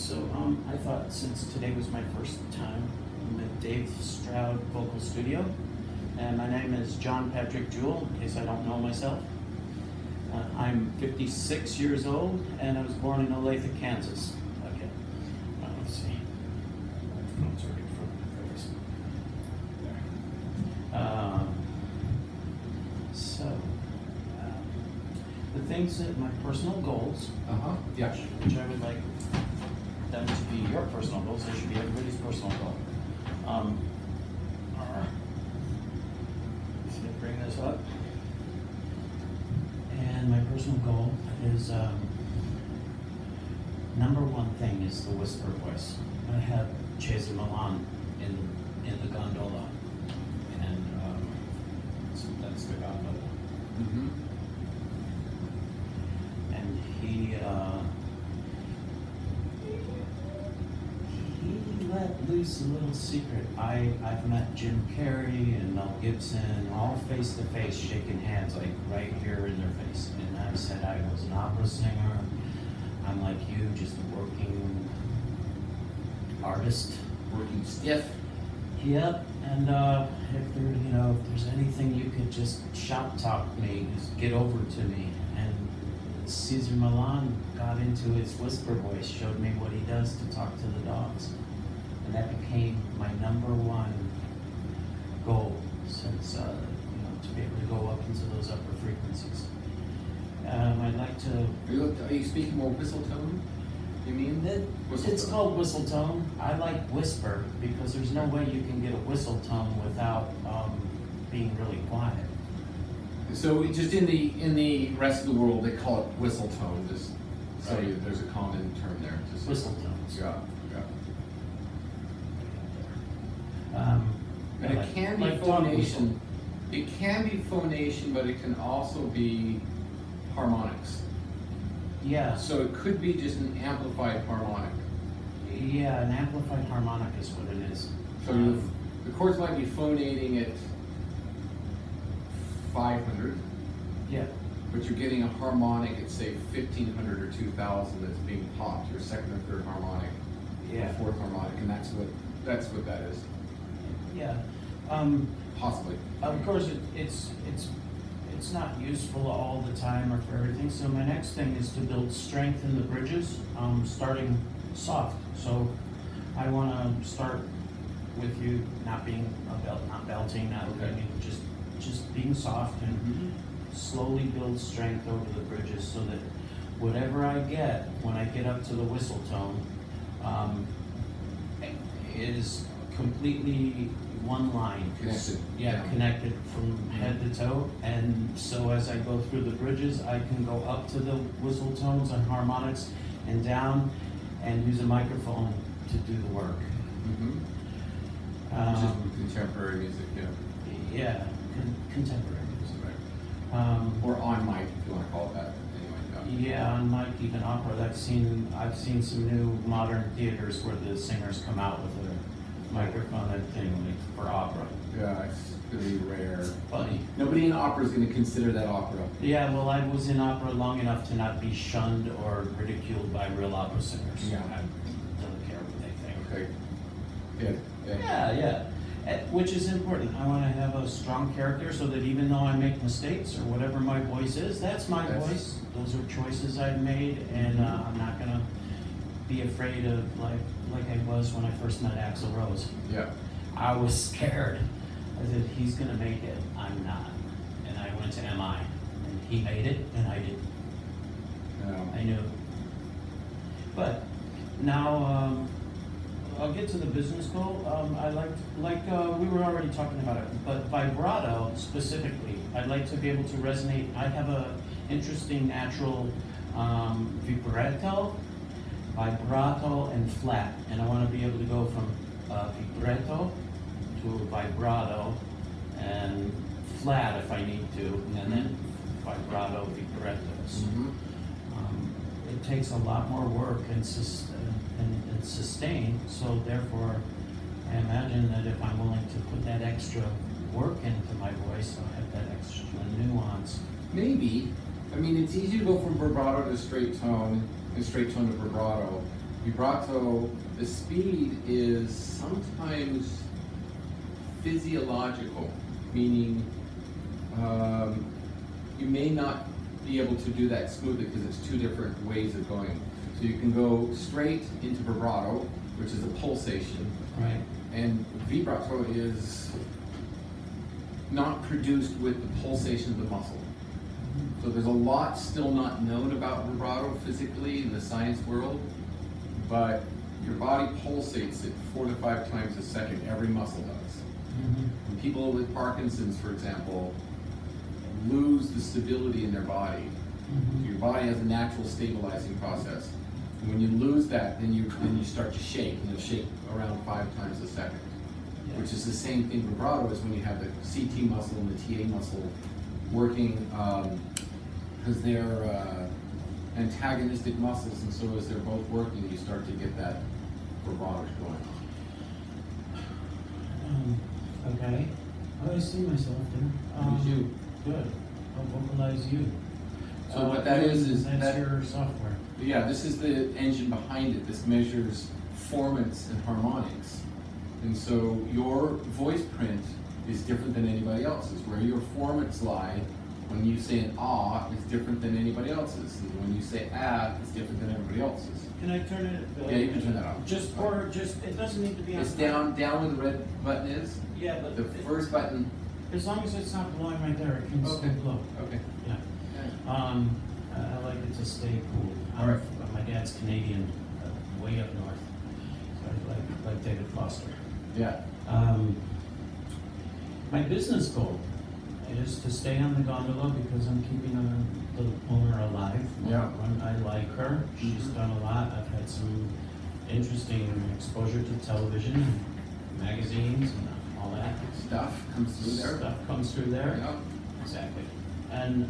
So I thought since today was my first time, I'm at Dave Stroud Vocal Studio, and my name is John Patrick Jewell, in case I don't know myself. I'm 56 years old, and I was born in Olathe, Kansas. Okay, let's see. Microphone's right in front of my face. There. The things that my personal goals, Yeah. which I would like them to be your personal goals, they should be everybody's personal goal. Let's see, bring this up. And my personal goal is, number one thing is the whisper voice. I have Chaser Milan in the Gondola, and so that's the Gondola. Mm-hmm. And he let loose a little secret. I've met Jim Carrey and Mel Gibson all face to face, shaking hands, like right here in their face. And I said I was an opera singer. I'm like you, just a working artist. Working stiff. Yep. And if there's anything you could just shop talk me, just get over to me. And Caesar Milan got into his whisper voice, showed me what he does to talk to the dogs. And that became my number one goal since, to be able to go up into those upper frequencies. I'd like to... Are you speaking more whistle tone? You mean? It's called whistle tone. I like whisper because there's no way you can get a whistle tone without being really quiet. So just in the rest of the world, they call it whistle tone. Just so Right. there's a common term there. Just Whistle tones. Yeah. And like- it can be like dog whistle. phonation. It can be phonation, but it can also be harmonics. Yeah. So it could be just an amplified harmonic. Yeah, an amplified harmonic is what it is. So the chords might be phonating at 500, Yeah. but you're getting a harmonic at say 1500 or 2000 that's being popped, your second or third harmonic, Yeah. or fourth harmonic, and that's what that is. Yeah. Possibly. Of course, it's not useful all the time or for everything. So my next thing is to build strength in the bridges, starting soft. So I want to start with you not being not belting, not Okay. just being soft and slowly build strength over the bridges so that whatever I get when I get up to the whistle tone is completely one line. Connected. Yeah, connected from head to toe. And so as I go through the bridges, I can go up to the whistle tones and harmonics and down and use a microphone to do the work. Just contemporary music, yeah. Yeah, contemporary music. Right. Or on mic, if you want to call it that. Anyway. Yeah, on mic, even opera. I've seen some new modern theaters where the singers come out with a microphone and thing like for opera. Yeah, it's gonna be rare. Funny. Nobody in opera is gonna consider that opera. Yeah, well, I was in opera long enough to not be shunned or ridiculed by real opera singers. Yeah. I don't care what they think. Okay. Good. Yeah. Which is important. I want to have a strong character so that even though I make mistakes or whatever my voice is, that's my voice. Those are choices I've made, and I'm not going to be afraid of like I was when I first met Axl Rose. Yeah. I was scared. I said, he's going to make it. I'm not. And I went to MI, and he made it, and I didn't. I knew. But now, I'll get to the business goal. I like we were already talking about it, but vibrato specifically, I'd like to be able to resonate. I have a interesting natural vibrato, and flat, and I want to be able to go from vibrato to vibrato and flat if I need to, and then vibrato, vibratos. It takes a lot more work and sustain, so therefore I imagine that if I'm willing to put that extra work into my voice, I'll have that extra nuance. Maybe. I mean, it's easy to go from vibrato to straight tone, and straight tone to vibrato. Vibrato, the speed is sometimes physiological, meaning you may not be able to do that smoothly because it's two different ways of going. So you can go straight into vibrato, which is a pulsation, Right. and vibrato is not produced with the pulsation of the muscle. So there's a lot still not known about vibrato physically in the science world, but your body pulsates it 4 to 5 times a second, every muscle does. Mm-hmm. And people with Parkinson's, for example, lose the stability in their body. Mm-hmm. Your body has a natural stabilizing process. And when you lose that, then you start to shake, and you'll shake around 5 times a second. Yeah. Which is the same thing vibrato is when you have the CT muscle and the TA muscle working, because they're antagonistic muscles, and so as they're both working, you start to get that vibrato going on. Okay. Oh, I see myself there. Who's you? Good. I'll vocalize you. So what that is that's that your software. yeah, this is the engine behind it. This measures formants and harmonics. And so your voice print is different than anybody else's. Where your formants lie, when you say an ah, is different than anybody else's. And when you say ah, it's different than everybody else's. Can I turn it? Yeah, you can turn that off. Just it doesn't need to be on. It's down where the red button is. Yeah, but The first button. as long as it's not blowing right there, it can Okay. still blow. Okay. Yeah. I like it to stay cool. All right. My dad's Canadian, way up north. So I like David Foster. Yeah. My business goal is to stay on the gondola because I'm keeping the owner alive. Yeah. I like her. She's done a lot. I've had some interesting exposure to television and magazines and all that. Stuff comes through there. Stuff comes through there. Yeah. Exactly. And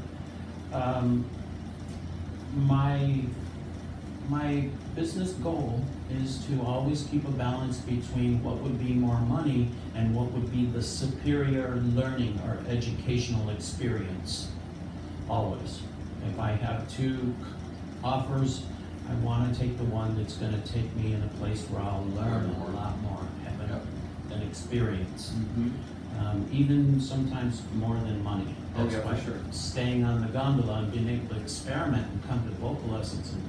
my business goal is to always keep a balance between what would be more money and what would be the superior learning or educational experience. Always. If I have 2 offers, I want to take the one that's going to take me in a place where I'll learn a lot more, have an experience. Mm-hmm. Even sometimes more than money. Oh, That's yeah, why for sure. staying on the gondola and being able to experiment and come to vocal lessons and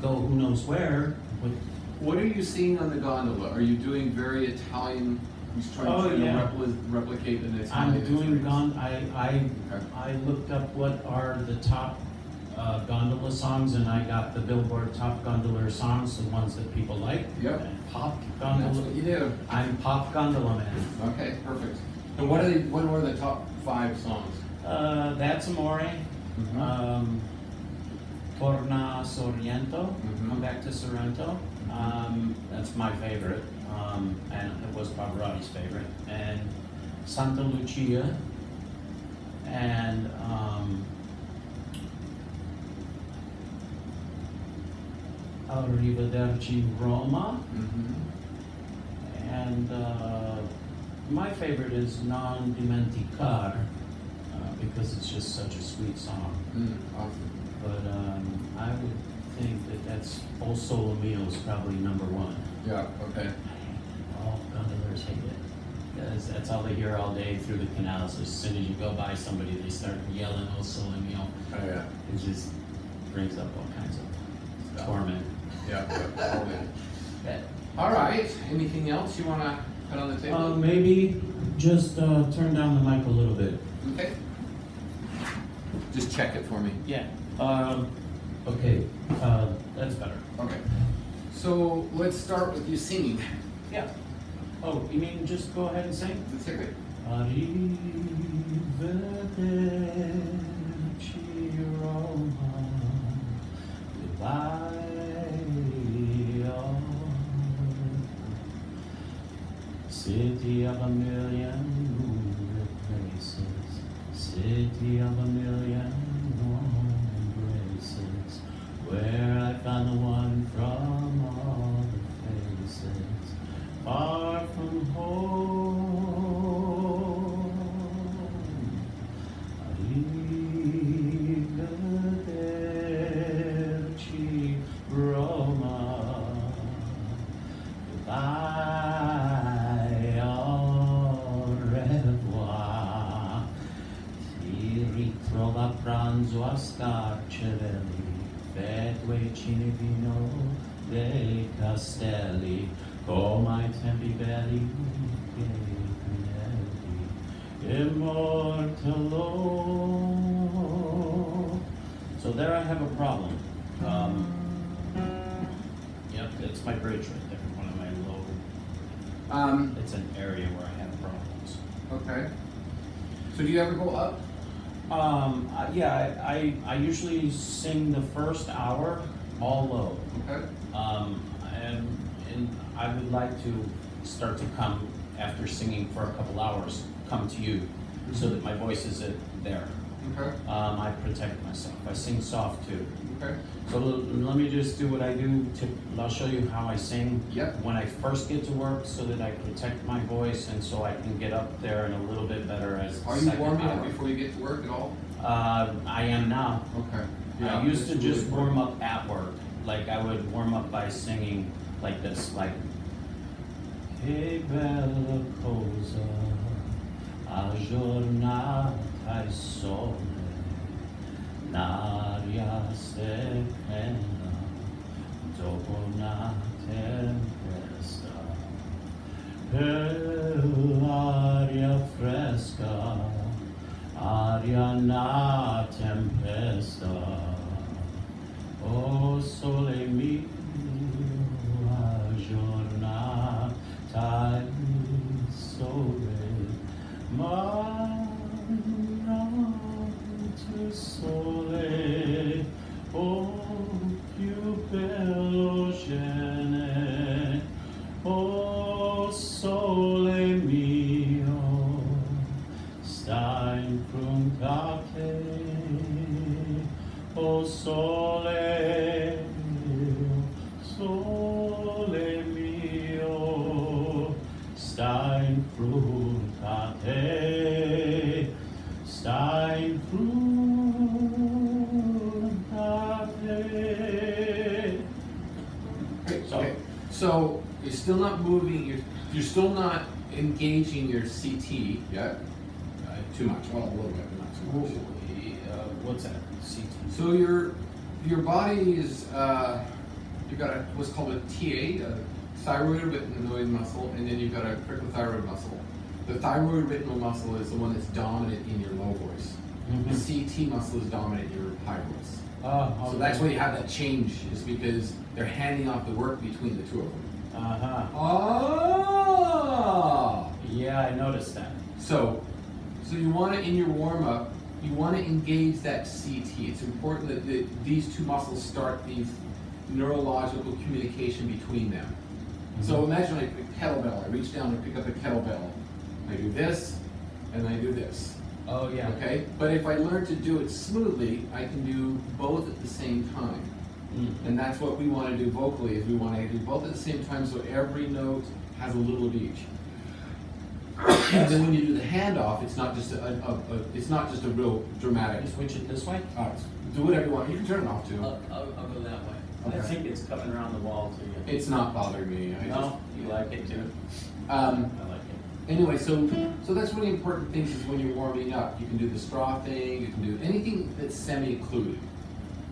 go who knows where with. What are you seeing on the gondola? Are you doing very Italian? He's trying Oh, to yeah. replicate an Italian. I'm doing experience. I looked up what are the top gondola songs, and I got the Billboard Top Gondola songs, the ones that people like. Yep. And pop That's gondola. what you do. I'm pop gondola man. Okay, perfect. And what were the top 5 songs? That's Amore. Mhm. Torna Sorrento, Mhm. Come Back to Sorrento. That's my favorite, and it was Pavarotti's favorite. And Santa Lucia, and Arrivederci Roma, Mm-hmm. and my favorite is Non Dimenticar, because it's just such a sweet song. Awesome. But I would think that's O Solo Mio is probably number 1. Yeah, okay. All gondolas hate it. Because that's all they hear all day through the canals. As soon as you go by somebody, they start yelling O Solo Mio. Oh, yeah. It just brings up all kinds of torment. Yeah, totally. But, All right, anything else you want to put on the table? maybe just turn down the mic a little bit. Okay. Just check it for me. Yeah. Okay. That's better. Okay. So let's start with you singing. Yeah. Oh, you mean just go ahead and sing? That's it. Arrivederci Roma, goodbye. City of a million moonlit places, city of a million warm embraces, where I found the one from all the faces, far from home. Arrivederci Roma. a starcelli, fedue cinevino dei castelli, come ai tempi belli che immortalo. So there I have a problem. Yep, it's my bridge right there, one of my low, it's an area where I have problems. Okay. So do you ever go up? Yeah, I usually sing the first hour all low. Okay. And I would like to start to come after singing for a couple hours, come to you, so that my voice is there. Okay. I protect myself. I sing soft too. Okay. So let me just do what I do. I'll show you how I sing Yep. when I first get to work, so that I protect my voice and so I can get up there and a little bit better as the Are you second warming hour. up before you get to work at all? I am now. Okay. I used to that's just really warm important. up at work. Like I would warm up by singing like this, like Che bella cosa, a giornata e sole, l'aria serena, dopo una tempesta, e l'aria fresca, aria na tempesta. Oh sole mio, a giornata il sole, ma notte sole, oh più bello scene, oh sole mio, sta in fronte a te. Oh sole mio, sta in fronte a te, sta in fronte a te. Okay. So you're still not moving. You're still not engaging your CT yet. Too much. Well, a little bit, but not too much. What's that? CT. So your body is you've got what's called a TA, a thyroid retinoid muscle, and then you've got a cricothyroid muscle. The thyroid retinoid muscle is the one that's dominant in your low voice. Mhm. The CT muscle is dominant in your high voice. Oh, okay. So that's why you have that change, is because they're handing off the work between the two of them. Uh-huh. Oh! Yeah, I noticed that. So you want to, in your warm up, you want to engage that CT. It's important that these two muscles start these neurological communication between them. So imagine like a kettlebell. I reach down and pick up a kettlebell. I do this, and I do this. Oh, yeah. Okay? But if I learn to do it smoothly, I can do both at the same time. And that's what we want to do vocally, is we want to do both at the same time, so every note has a little of each. And then when you do the handoff, it's not just it's not just a real dramatic. You switch it this way? Do whatever you want. You can turn it off too. I'll go that way. Okay. I think it's coming around the wall to you. It's not bothering me. No, you like it too. I I like it. Anyway, so that's really important things is when you're warming up. You can do the straw thing. You can do anything that's semi-occluded.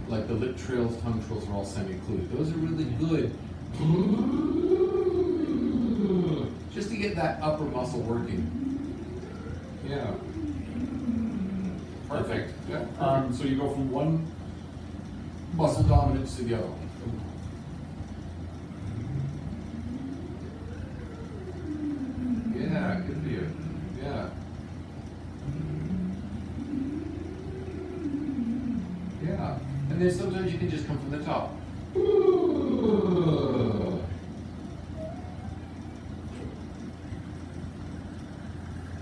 Like the lip trills, tongue trills are all semi-occluded. Those are really good. Just to get that upper muscle working. Yeah. Perfect. Yeah. Perfect. So you go from one muscle dominance to the other one. Yeah, good for you. Yeah. Yeah. And then sometimes you can just come from the top.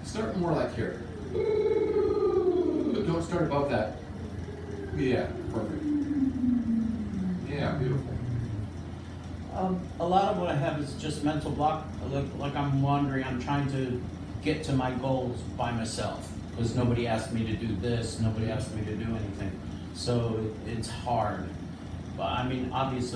Start more like here. But don't start above that. Yeah, perfect. Yeah, beautiful. A lot of what I have is just mental block. Like I'm wandering. I'm trying to get to my goals by myself because nobody asked me to do this. Nobody asked me to do anything. So it's hard. But I mean, obviously.